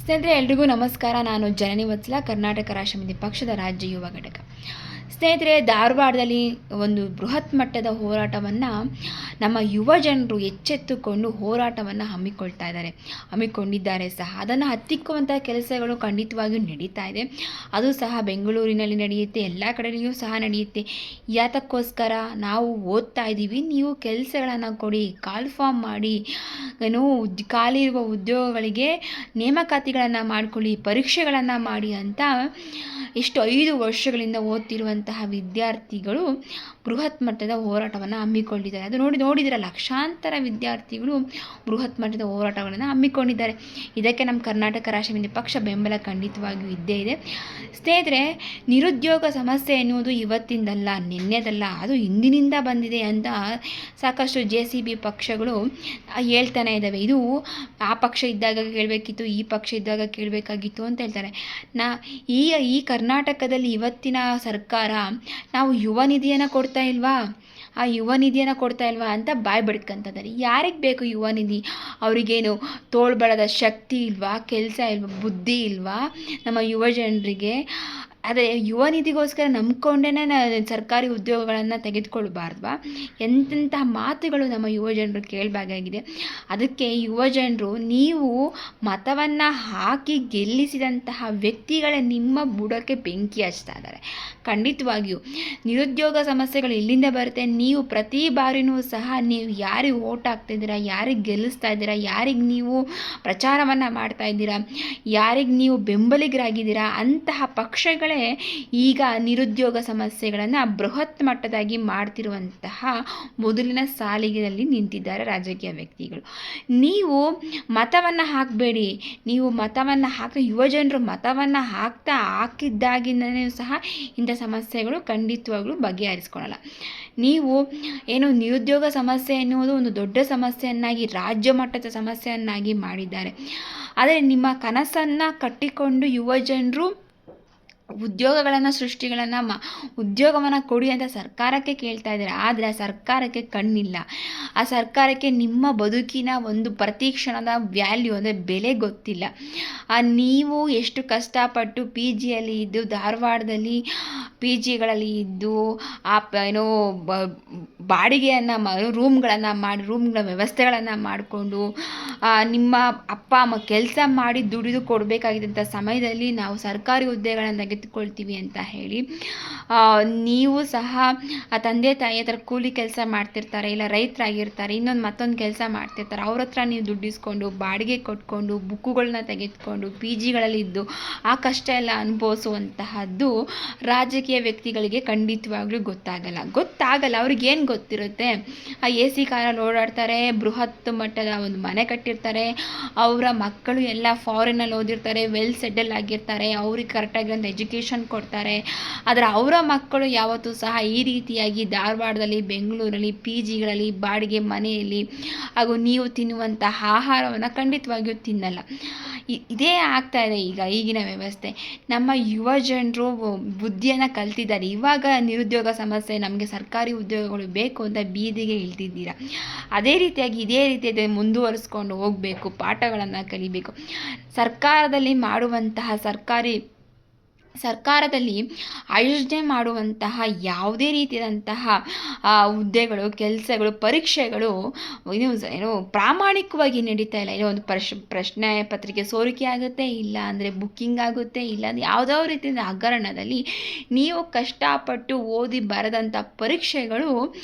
ಸ್ನೇಹಿತರೆ, ಎಲ್ರಿಗೂ ನಮಸ್ಕಾರ. ನಾನು ಜನನಿ ವತ್ಸಲ, ಕರ್ನಾಟಕ ರಾಷ್ಟ್ರ ಸಮಿತಿ ಪಕ್ಷದ ರಾಜ್ಯ ಯುವ ಘಟಕ. ಸ್ನೇಹಿತರೆ, ಧಾರವಾಡದಲ್ಲಿ ಒಂದು ಬೃಹತ್ ಮಟ್ಟದ ಹೋರಾಟವನ್ನು ನಮ್ಮ ಯುವ ಜನರು ಎಚ್ಚೆತ್ತುಕೊಂಡು ಹೋರಾಟವನ್ನು ಹಮ್ಮಿಕೊಂಡಿದ್ದಾರೆ ಸಹ. ಅದನ್ನು ಹತ್ತಿಕ್ಕುವಂಥ ಕೆಲಸಗಳು ಖಂಡಿತವಾಗಿಯೂ ನಡೀತಾ ಇದೆ. ಅದು ಸಹ ಬೆಂಗಳೂರಿನಲ್ಲಿ ನಡೆಯುತ್ತೆ, ಎಲ್ಲ ಕಡೆಯೂ ಸಹ ನಡೆಯುತ್ತೆ. ಯಾತಕ್ಕೋಸ್ಕರ ನಾವು ಓದ್ತಾ ಇದ್ದೀವಿ, ನೀವು ಕೆಲಸಗಳನ್ನು ಕೊಡಿ, ಕಾಲ್ ಫಾರ್ಮ್ ಮಾಡಿ, ಖಾಲಿ ಇರುವ ಉದ್ಯೋಗಗಳಿಗೆ ನೇಮಕಾತಿಗಳನ್ನು ಮಾಡಿಕೊಳ್ಳಿ, ಪರೀಕ್ಷೆಗಳನ್ನು ಮಾಡಿ ಅಂತ ಎಷ್ಟು 5 ವರ್ಷಗಳಿಂದ ಓದ್ತಿರುವಂತಹ ವಿದ್ಯಾರ್ಥಿಗಳು ಬೃಹತ್ ಮಟ್ಟದ ಹೋರಾಟವನ್ನು ಹಮ್ಮಿಕೊಂಡಿದ್ದಾರೆ. ಅದು ನೋಡಿದರೆ ಲಕ್ಷಾಂತರ ವಿದ್ಯಾರ್ಥಿಗಳು ಬೃಹತ್ ಮಟ್ಟದ ಹೋರಾಟಗಳನ್ನು ಹಮ್ಮಿಕೊಂಡಿದ್ದಾರೆ. ಇದಕ್ಕೆ ನಮ್ಮ ಕರ್ನಾಟಕ ರಾಷ್ಟ್ರ ಸಮಿತಿ ಪಕ್ಷ ಬೆಂಬಲ ಖಂಡಿತವಾಗಿಯೂ ಇದ್ದೇ ಇದೆ. ಸ್ನೇಹಿತರೆ, ನಿರುದ್ಯೋಗ ಸಮಸ್ಯೆ ಎನ್ನುವುದು ಇವತ್ತಿಂದಲ್ಲ, ನಿನ್ನೆದಲ್ಲ, ಅದು ಹಿಂದಿನಿಂದ ಬಂದಿದೆ ಅಂತ ಸಾಕಷ್ಟು JCB ಪಕ್ಷಗಳು ಹೇಳ್ತಾನೆ ಇದ್ದಾವೆ. ಇದು ಆ ಪಕ್ಷ ಇದ್ದಾಗ ಕೇಳಬೇಕಿತ್ತು, ಈ ಪಕ್ಷ ಇದ್ದಾಗ ಕೇಳಬೇಕಾಗಿತ್ತು ಅಂತ ಹೇಳ್ತಾರೆ. ಈ ಕರ್ನಾಟಕದಲ್ಲಿ ಇವತ್ತಿನ ಸರ್ಕಾರ ನಾವು ಯುವ ನಿಧಿಯನ್ನು ಕೊಡ್ತಾ ಇಲ್ವಾ ಅಂತ ಬಾಯ್ ಬಡ್ಕಂತಿದ್ದಾರೆ. ಯಾರಿಗೆ ಬೇಕು ಯುವ ನಿಧಿ? ಅವರಿಗೇನು ತೋಳ್ಬಳದ ಶಕ್ತಿ ಇಲ್ವಾ? ಕೆಲಸ ಇಲ್ವಾ? ಬುದ್ಧಿ ಇಲ್ವಾ ನಮ್ಮ ಯುವ ಜನರಿಗೆ? ಅದೇ ಯುವ ನಿಧಿಗೋಸ್ಕರ ನಂಬ್ಕೊಂಡೇ ಸರ್ಕಾರಿ ಉದ್ಯೋಗಗಳನ್ನು ತೆಗೆದುಕೊಳ್ಬಾರ್ದ್ವಾ? ಎಂತೆಂತಹ ಮಾತುಗಳು ನಮ್ಮ ಯುವ ಜನರು ಕೇಳಬೇಕಾಗಿದೆ. ಅದಕ್ಕೆ ಯುವ ಜನರು, ನೀವು ಮತವನ್ನು ಹಾಕಿ ಗೆಲ್ಲಿಸಿದಂತಹ ವ್ಯಕ್ತಿಗಳೇ ನಿಮ್ಮ ಬುಡಕ್ಕೆ ಬೆಂಕಿ ಹಚ್ತಾ ಇದ್ದಾರೆ. ಖಂಡಿತವಾಗಿಯೂ ನಿರುದ್ಯೋಗ ಸಮಸ್ಯೆಗಳು ಎಲ್ಲಿಂದ ಬರುತ್ತೆ? ನೀವು ಪ್ರತಿ ಬಾರಿನೂ ಸಹ ನೀವು ಯಾರಿಗೆ ಓಟ್ ಹಾಕ್ತಿದ್ದೀರಾ, ಯಾರಿಗೆ ಗೆಲ್ಲಿಸ್ತಾ ಇದ್ದೀರಾ, ಯಾರಿಗೆ ನೀವು ಪ್ರಚಾರವನ್ನು ಮಾಡ್ತಾ ಇದ್ದೀರಾ, ಯಾರಿಗೆ ನೀವು ಬೆಂಬಲಿಗರಾಗಿದ್ದೀರಾ, ಅಂತಹ ಪಕ್ಷಗಳೇ ಈಗ ನಿರುದ್ಯೋಗ ಸಮಸ್ಯೆಗಳನ್ನು ಬೃಹತ್ ಮಟ್ಟದಾಗಿ ಮಾಡ್ತಿರುವಂತಹ ಮೊದಲಿನ ಸಾಲಿಗೆಯಲ್ಲಿ ನಿಂತಿದ್ದಾರೆ ರಾಜಕೀಯ ವ್ಯಕ್ತಿಗಳು. ನೀವು ಮತವನ್ನು ಹಾಕಬೇಡಿ. ನೀವು ಮತವನ್ನು ಯುವ ಜನರು ಮತವನ್ನು ಹಾಕಿದ್ದಾಗಿಂದಲೇ ಸಹ ಇಂಥ ಸಮಸ್ಯೆಗಳು ಖಂಡಿತವಾಗ್ಲೂ ಬಗೆಹರಿಸ್ಕೊಳ್ಳಲ್ಲ. ನೀವು ನಿರುದ್ಯೋಗ ಸಮಸ್ಯೆ ಎನ್ನುವುದು ಒಂದು ದೊಡ್ಡ ಸಮಸ್ಯೆಯನ್ನಾಗಿ, ರಾಜ್ಯ ಮಟ್ಟದ ಸಮಸ್ಯೆಯನ್ನಾಗಿ ಮಾಡಿದ್ದಾರೆ. ಆದರೆ ನಿಮ್ಮ ಕನಸನ್ನು ಕಟ್ಟಿಕೊಂಡು ಯುವ ಜನರು ಉದ್ಯೋಗವನ್ನು ಕೊಡಿ ಅಂತ ಸರ್ಕಾರಕ್ಕೆ ಕೇಳ್ತಾ ಇದ್ದಾರೆ. ಆದರೆ ಆ ಸರ್ಕಾರಕ್ಕೆ ಕಣ್ಣಿಲ್ಲ. ಆ ಸರ್ಕಾರಕ್ಕೆ ನಿಮ್ಮ ಬದುಕಿನ ಒಂದು ಪ್ರತಿ ಕ್ಷಣದ ವ್ಯಾಲ್ಯೂ ಅಂದರೆ ಬೆಲೆ ಗೊತ್ತಿಲ್ಲ. ನೀವು ಎಷ್ಟು ಕಷ್ಟಪಟ್ಟು PGಯಲ್ಲಿ ಇದ್ದು, ಧಾರವಾಡದಲ್ಲಿ PGಗಳಲ್ಲಿ ಇದ್ದು, ಬಾಡಿಗೆಯನ್ನು ರೂಮ್ಗಳ ವ್ಯವಸ್ಥೆಗಳನ್ನು ಮಾಡಿಕೊಂಡು ನಿಮ್ಮ ಅಪ್ಪ ಅಮ್ಮ ಕೆಲಸ ಮಾಡಿ ದುಡಿದು ಕೊಡಬೇಕಾಗಿದ್ದಂಥ ಸಮಯದಲ್ಲಿ ನಾವು ಸರ್ಕಾರಿ ಹುದ್ದೆಗಳನ್ನು ತೆಗೆದುಕೊಳ್ತೀವಿ ಅಂತ ಹೇಳಿ ನೀವು ಸಹ ತಂದೆ ತಾಯಿ ಹತ್ರ ಕೂಲಿ ಕೆಲಸ ಮಾಡ್ತಿರ್ತಾರೆ, ಇಲ್ಲ ರೈತರಾಗಿರ್ತಾರೆ, ಮತ್ತೊಂದು ಕೆಲಸ ಮಾಡ್ತಿರ್ತಾರೆ. ಅವ್ರ ಹತ್ರ ನೀವು ದುಡ್ಡಿಸ್ಕೊಂಡು, ಬಾಡಿಗೆ ಕೊಟ್ಕೊಂಡು, ಬುಕ್ಕುಗಳನ್ನ ತೆಗೆದುಕೊಂಡು PGಗಳಲ್ಲಿ ಇದ್ದು ಆ ಕಷ್ಟ ಎಲ್ಲ ಅನುಭವಿಸುವಂತಹದ್ದು ರಾಜಕೀಯ ವ್ಯಕ್ತಿಗಳಿಗೆ ಖಂಡಿತವಾಗ್ಲೂ ಗೊತ್ತಾಗಲ್ಲ. ಅವ್ರಿಗೇನು ಗೊತ್ತಿರುತ್ತೆ? AC ಕಾರಲ್ಲಿ ಓಡಾಡ್ತಾರೆ, ಬೃಹತ್ ಮಟ್ಟದ ಒಂದು ಮನೆ ಕಟ್ಟಿರ್ತಾರೆ, ಅವರ ಮಕ್ಕಳು ಎಲ್ಲ ಫಾರಿನಲ್ಲಿ ಓದಿರ್ತಾರೆ, ವೆಲ್ ಸೆಟಲ್ ಆಗಿರ್ತಾರೆ, ಅವ್ರಿಗೆ ಕರೆಕ್ಟಾಗಿರೋಂಥ ಎಜುಕೇಷನ್ ಕೊಡ್ತಾರೆ. ಆದರೆ ಅವರ ಮಕ್ಕಳು ಯಾವತ್ತೂ ಸಹ ಈ ರೀತಿಯಾಗಿ ಧಾರವಾಡದಲ್ಲಿ, ಬೆಂಗಳೂರಲ್ಲಿ PGಗಳಲ್ಲಿ, ಬಾಡಿಗೆ ಮನೆಯಲ್ಲಿ ಹಾಗೂ ನೀವು ತಿನ್ನುವಂಥ ಆಹಾರವನ್ನು ಖಂಡಿತವಾಗಿಯೂ ತಿನ್ನಲ್ಲ. ಇದೇ ಆಗ್ತಾ ಇದೆ ಈಗಿನ ವ್ಯವಸ್ಥೆ. ನಮ್ಮ ಯುವ ಜನರು ಬುದ್ಧಿಯನ್ನು ಕಲ್ತಿದ್ದಾರೆ. ಇವಾಗ ನಿರುದ್ಯೋಗ ಸಮಸ್ಯೆ, ನಮಗೆ ಸರ್ಕಾರಿ ಉದ್ಯೋಗಗಳು ಬೇಕು ಅಂತ ಬೀದಿಗೆ ಇಳಿದಿದ್ದೀರಾ. ಇದೇ ರೀತಿಯಾಗಿ ಮುಂದುವರಿಸ್ಕೊಂಡು ಹೋಗಬೇಕು, ಪಾಠಗಳನ್ನು ಕಲಿಬೇಕು. ಸರ್ಕಾರದಲ್ಲಿ ಆಯೋಜನೆ ಮಾಡುವಂತಹ ಯಾವುದೇ ರೀತಿಯಾದಂತಹ ಹುದ್ದೆಗಳು, ಕೆಲಸಗಳು, ಪರೀಕ್ಷೆಗಳು ಪ್ರಾಮಾಣಿಕವಾಗಿ ನಡೀತಾ ಇಲ್ಲ. ಒಂದು ಪ್ರಶ್ನೆ ಪತ್ರಿಕೆ ಸೋರಿಕೆ ಆಗುತ್ತೆ, ಇಲ್ಲ ಅಂದರೆ ಬುಕ್ಕಿಂಗ್ ಆಗುತ್ತೆ, ಇಲ್ಲ ಅಂದರೆ ಯಾವುದೋ ರೀತಿಯ ಹಗರಣದಲ್ಲಿ ನೀವು ಕಷ್ಟಪಟ್ಟು ಓದಿ ಬರೆದಂಥ ಪರೀಕ್ಷೆಗಳು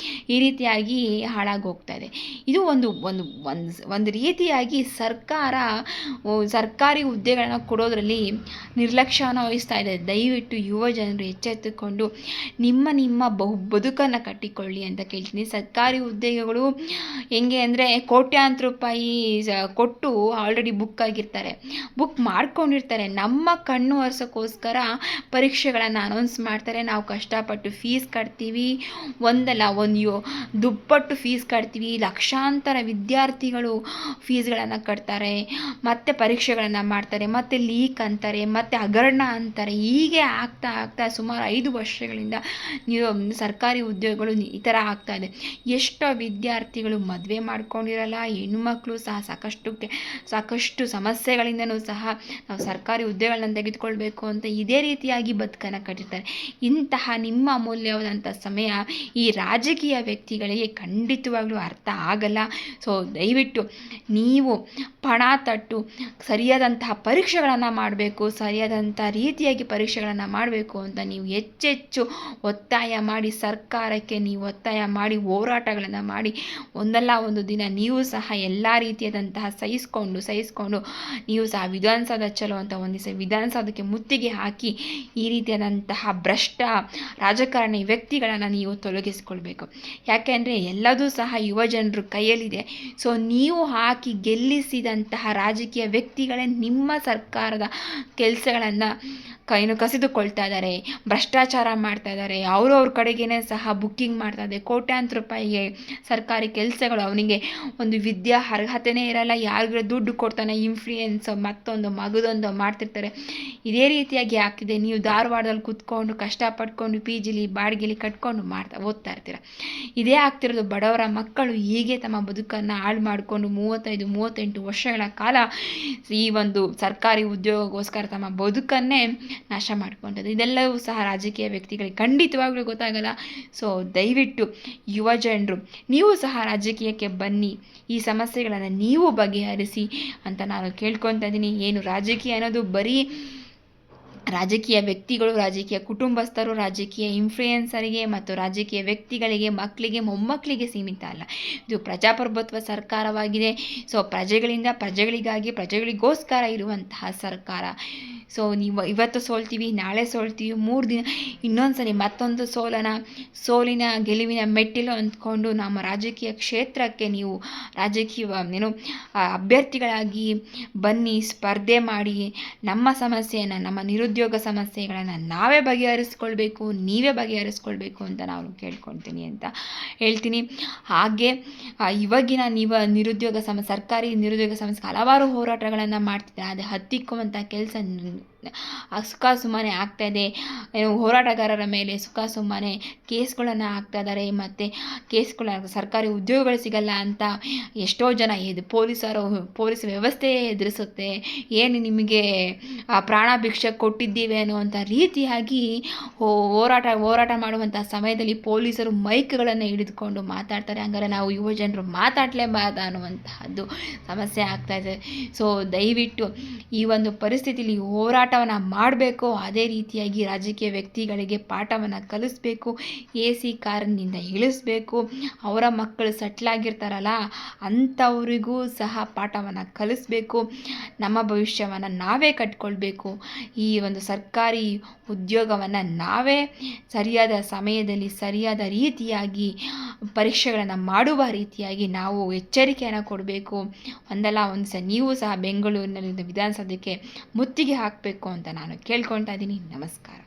ಈ ರೀತಿಯಾಗಿ ಹಾಳಾಗಿ ಹೋಗ್ತಾ ಇದೆ. ಇದು ಒಂದು ರೀತಿಯಾಗಿ ಸರ್ಕಾರಿ ಹುದ್ದೆಗಳನ್ನು ಕೊಡೋದ್ರಲ್ಲಿ ನಿರ್ಲಕ್ಷ್ಯವನ್ನು ವಹಿಸ್ತಾ ಇದೆ. ದಯವಿಟ್ಟು ಯುವ ಜನರು ಎಚ್ಚೆತ್ತುಕೊಂಡು ನಿಮ್ಮ ಬದುಕನ್ನು ಕಟ್ಟಿಕೊಳ್ಳಿ ಅಂತ ಕೇಳ್ತೀನಿ. ಸರ್ಕಾರಿ ಹುದ್ದೆಗಳು ಹೆಂಗೆ ಅಂದರೆ ಕೋಟ್ಯಾಂತರ ರೂಪಾಯಿ ಕೊಟ್ಟು ಆಲ್ರೆಡಿ ಬುಕ್ ಮಾಡ್ಕೊಂಡಿರ್ತಾರೆ. ನಮ್ಮ ಕಣ್ಣು ಒರೆಸೋಕ್ಕೋಸ್ಕರ ಪರೀಕ್ಷೆಗಳನ್ನು ಅನೌನ್ಸ್ ಮಾಡ್ತಾರೆ. ನಾವು ಕಷ್ಟಪಟ್ಟು ಫೀಸ್ ಕಟ್ತೀವಿ, ಒಂದು ದುಪ್ಪಟ್ಟು ಫೀಸ್ ಕಟ್ತೀವಿ. ಲಕ್ಷಾಂತರ ವಿದ್ಯಾರ್ಥಿಗಳು ಫೀಸ್ಗಳನ್ನು ಕಟ್ತಾರೆ, ಮತ್ತು ಪರೀಕ್ಷೆಗಳನ್ನು ಮಾಡ್ತಾರೆ, ಮತ್ತು ಲೀಕ್ ಅಂತಾರೆ, ಮತ್ತು ಹಗರಣ ಅಂತಾರೆ. ಈ ಹೀಗೆ ಆಗ್ತಾ ಆಗ್ತಾ ಸುಮಾರು 5 ವರ್ಷಗಳಿಂದ ನೀವು ಸರ್ಕಾರಿ ಉದ್ಯೋಗಗಳು ಈ ಥರ ಆಗ್ತಾ ಇದೆ. ಎಷ್ಟೋ ವಿದ್ಯಾರ್ಥಿಗಳು ಮದುವೆ ಮಾಡ್ಕೊಂಡಿರಲ್ಲ, ಹೆಣ್ಣುಮಕ್ಕಳು ಸಹ ಸಾಕಷ್ಟು ಸಮಸ್ಯೆಗಳಿಂದನೂ ಸಹ ನಾವು ಸರ್ಕಾರಿ ಉದ್ಯೋಗಗಳನ್ನ ತೆಗೆದುಕೊಳ್ಬೇಕು ಅಂತ ಇದೇ ರೀತಿಯಾಗಿ ಬದುಕನ್ನು ಕಟ್ಟಿರ್ತಾರೆ. ಇಂತಹ ನಿಮ್ಮ ಅಮೂಲ್ಯವಾದಂಥ ಸಮಯ ಈ ರಾಜಕೀಯ ವ್ಯಕ್ತಿಗಳಿಗೆ ಖಂಡಿತವಾಗ್ಲೂ ಅರ್ಥ ಆಗಲ್ಲ. ಸೊ ದಯವಿಟ್ಟು ನೀವು ಪಣ ತೊಟ್ಟು ಸರಿಯಾದಂತಹ ಪರೀಕ್ಷೆಗಳನ್ನು ಮಾಡಬೇಕು, ಸರಿಯಾದಂಥ ರೀತಿಯಾಗಿ ಪರೀಕ್ಷೆಗಳನ್ನು ಮಾಡಬೇಕು ಅಂತ ನೀವು ಹೆಚ್ಚೆಚ್ಚು ಒತ್ತಾಯ ಮಾಡಿ, ಸರ್ಕಾರಕ್ಕೆ ನೀವು ಒತ್ತಾಯ ಮಾಡಿ, ಹೋರಾಟಗಳನ್ನು ಮಾಡಿ, ಒಂದಲ್ಲ ಒಂದು ದಿನ ನೀವು ಸಹ ಎಲ್ಲ ರೀತಿಯಾದಂತಹ ಸಹಿಸ್ಕೊಂಡು ನೀವು ಸಹ ವಿಧಾನಸೌಧ ಚಲೋ ಅಂತ ಒಂದು ದಿವಸ ವಿಧಾನಸೌಧಕ್ಕೆ ಮುತ್ತಿಗೆ ಹಾಕಿ ಈ ರೀತಿಯಾದಂತಹ ಭ್ರಷ್ಟ ರಾಜಕಾರಣಿ ವ್ಯಕ್ತಿಗಳನ್ನು ನೀವು ತೊಲಗಿಸಿಕೊಳ್ಬೇಕು. ಯಾಕೆಂದರೆ ಎಲ್ಲದೂ ಸಹ ಯುವ ಜನರ ಕೈಯಲ್ಲಿದೆ. ಸೊ ನೀವು ಹಾಕಿ ಗೆಲ್ಲಿಸಿದಂತಹ ರಾಜಕೀಯ ವ್ಯಕ್ತಿಗಳೇ ನಿಮ್ಮ ಸರ್ಕಾರದ ಕೆಲಸಗಳನ್ನು ಕಸಿದುಕೊಳ್ತಾ ಇದ್ದಾರೆ, ಭ್ರಷ್ಟಾಚಾರ ಮಾಡ್ತಾ ಇದ್ದಾರೆ. ಅವ್ರ ಕಡೆಗೇ ಸಹ ಬುಕ್ಕಿಂಗ್ ಮಾಡ್ತಾ ಇದೆ. ಕೋಟ್ಯಾಂತರ ರೂಪಾಯಿಗೆ ಸರ್ಕಾರಿ ಕೆಲಸಗಳು, ಅವನಿಗೆ ಒಂದು ವಿದ್ಯಾ ಅರ್ಹತೆಯೇ ಇರಲ್ಲ, ಯಾರಿಗೂ ದುಡ್ಡು ಕೊಡ್ತಾನೆ, ಇನ್ಫ್ಲೂಯೆನ್ಸ್ ಮತ್ತೊಂದು ಮಗದೊಂದು ಮಾಡ್ತಿರ್ತಾರೆ. ಇದೇ ರೀತಿಯಾಗಿ ಆಗ್ತಿದೆ. ನೀವು ಧಾರವಾಡದಲ್ಲಿ ಕೂತ್ಕೊಂಡು ಕಷ್ಟಪಟ್ಕೊಂಡು PGಲಿ ಬಾಡಿಗೆಲಿ ಕಟ್ಕೊಂಡು ಓದ್ತಾ ಇರ್ತೀರ. ಇದೇ ಆಗ್ತಿರೋದು. ಬಡವರ ಮಕ್ಕಳು ಹೀಗೆ ತಮ್ಮ ಬದುಕನ್ನು ಹಾಳು ಮಾಡಿಕೊಂಡು 35-38 ವರ್ಷಗಳ ಕಾಲ ಈ ಒಂದು ಸರ್ಕಾರಿ ಉದ್ಯೋಗಕ್ಕೋಸ್ಕರ ತಮ್ಮ ಬದುಕನ್ನೇ ನಾಶ ಮಾಡ್ಕೊಂಡದ್ದು. ಇದೆಲ್ಲವೂ ಸಹ ರಾಜಕೀಯ ವ್ಯಕ್ತಿಗಳಿಗೆ ಖಂಡಿತವಾಗ್ಲೂ ಗೊತ್ತಾಗಲ್ಲ. ಸೊ ದಯವಿಟ್ಟು ಯುವ ಜನರು ನೀವು ಸಹ ರಾಜಕೀಯಕ್ಕೆ ಬನ್ನಿ, ಈ ಸಮಸ್ಯೆಗಳನ್ನು ನೀವು ಬಗೆಹರಿಸಿ ಅಂತ ನಾನು ಕೇಳ್ಕೊತಾ ಇದ್ದೀನಿ. ಏನು ರಾಜಕೀಯ ಅನ್ನೋದು ಬರೀ ರಾಜಕೀಯ ವ್ಯಕ್ತಿಗಳು, ರಾಜಕೀಯ ಕುಟುಂಬಸ್ಥರು, ರಾಜಕೀಯ ಇನ್ಫ್ಲೂಯೆನ್ಸರಿಗೆ ಮತ್ತು ರಾಜಕೀಯ ವ್ಯಕ್ತಿಗಳಿಗೆ, ಮಕ್ಕಳಿಗೆ, ಮೊಮ್ಮಕ್ಕಳಿಗೆ ಸೀಮಿತ ಅಲ್ಲ. ಇದು ಪ್ರಜಾಪ್ರಭುತ್ವ ಸರ್ಕಾರವಾಗಿದೆ. ಸೊ ಪ್ರಜೆಗಳಿಂದ ಪ್ರಜೆಗಳಿಗಾಗಿ ಪ್ರಜೆಗಳಿಗೋಸ್ಕರ ಇರುವಂತಹ ಸರ್ಕಾರ. ಸೊ ನೀವು ಇವತ್ತು ಸೋಲ್ತೀವಿ, ನಾಳೆ ಸೋಲ್ತೀವಿ, 3 ದಿನ ಇನ್ನೊಂದ್ಸರಿ ಮತ್ತೊಂದು ಸೋಲಿನ ಗೆಲುವಿನ ಮೆಟ್ಟಿಲು ಅಂದ್ಕೊಂಡು ನಮ್ಮ ರಾಜಕೀಯ ಕ್ಷೇತ್ರಕ್ಕೆ ನೀವು ಅಭ್ಯರ್ಥಿಗಳಾಗಿ ಬನ್ನಿ, ಸ್ಪರ್ಧೆ ಮಾಡಿ, ನಮ್ಮ ಸಮಸ್ಯೆಯನ್ನು, ನಮ್ಮ ನಿರುದ್ಯೋಗ ಸಮಸ್ಯೆಗಳನ್ನು ನಾವೇ ಬಗೆಹರಿಸ್ಕೊಳ್ಬೇಕು, ನೀವೇ ಬಗೆಹರಿಸ್ಕೊಳ್ಬೇಕು ಅಂತ ನಾನು ಕೇಳ್ಕೊಳ್ತೀನಿ ಅಂತ ಹೇಳ್ತೀನಿ. ಹಾಗೆ ಇವಾಗಿನ ಸರ್ಕಾರಿ ನಿರುದ್ಯೋಗ ಸಮಸ್ಯೆ ಹಲವಾರು ಹೋರಾಟಗಳನ್ನು ಮಾಡ್ತಿದ್ದಾರೆ. ಅದು ಹತ್ತಿಕ್ಕುವಂಥ ಕೆಲಸ ಸುಮ್ಮನೆ ಆಗ್ತಾ ಇದೆ. ಹೋರಾಟಗಾರರ ಮೇಲೆ ಸುಮ್ಮನೆ ಕೇಸ್ಗಳನ್ನು ಹಾಕ್ತಾ ಇದ್ದಾರೆ. ಮತ್ತು ಸರ್ಕಾರಿ ಉದ್ಯೋಗಗಳು ಸಿಗಲ್ಲ ಅಂತ ಎಷ್ಟೋ ಜನ ಪೊಲೀಸ್ ವ್ಯವಸ್ಥೆ ಎದುರಿಸುತ್ತೆ. ಏನು ನಿಮಗೆ ಪ್ರಾಣ ಭಿಕ್ಷೆ ಕೊಟ್ಟಿದ್ದೀವಿ ಅನ್ನುವಂಥ ರೀತಿಯಾಗಿ ಹೋರಾಟ ಮಾಡುವಂಥ ಸಮಯದಲ್ಲಿ ಪೊಲೀಸರು ಮೈಕ್ಗಳನ್ನು ಹಿಡಿದುಕೊಂಡು ಮಾತಾಡ್ತಾರೆ. ಹಂಗಾರೆ ನಾವು ಯುವ ಜನರು ಮಾತಾಡಲೇಬಾರ್ದು ಅನ್ನುವಂತಹದ್ದು ಸಮಸ್ಯೆ ಆಗ್ತಾಯಿದೆ. ಸೊ ದಯವಿಟ್ಟು ಈ ಒಂದು ಪರಿಸ್ಥಿತಿಯಲ್ಲಿ ಹೋರಾಟವನ್ನು ಮಾಡಬೇಕು. ಅದೇ ರೀತಿಯಾಗಿ ರಾಜಕೀಯ ವ್ಯಕ್ತಿಗಳಿಗೆ ಪಾಠವನ್ನು ಕಲಿಸ್ಬೇಕು, AC ಕಾರಿನಿಂದ ಇಳಿಸ್ಬೇಕು. ಅವರ ಮಕ್ಕಳು ಸೆಟ್ಲಾಗಿರ್ತಾರಲ್ಲ ಅಂಥವರಿಗೂ ಸಹ ಪಾಠವನ್ನು ಕಲಿಸ್ಬೇಕು. ನಮ್ಮ ಭವಿಷ್ಯವನ್ನು ನಾವೇ ಕಟ್ಕೊಳ್ಬೇಕು. ಈ ಒಂದು ಸರ್ಕಾರಿ ಉದ್ಯೋಗವನ್ನು ನಾವೇ ಸರಿಯಾದ ಸಮಯದಲ್ಲಿ ಸರಿಯಾದ ರೀತಿಯಾಗಿ ಪರೀಕ್ಷೆಗಳನ್ನು ಮಾಡುವ ರೀತಿಯಾಗಿ ನಾವು ಎಚ್ಚರಿಕೆಯನ್ನು ಕೊಡಬೇಕು. ಒಂದಲ್ಲ ಒಂದು ಸಹ ನೀವು ಸಹ ಬೆಂಗಳೂರಿನಲ್ಲಿ ವಿಧಾನಸೌಧಕ್ಕೆ ಮುತ್ತಿಗೆ ಹಾಕಬೇಕು ಅಂತ ನಾನು ಕೇಳ್ಕೊಳ್ತಾ ಇದ್ದೀನಿ. ನಮಸ್ಕಾರ.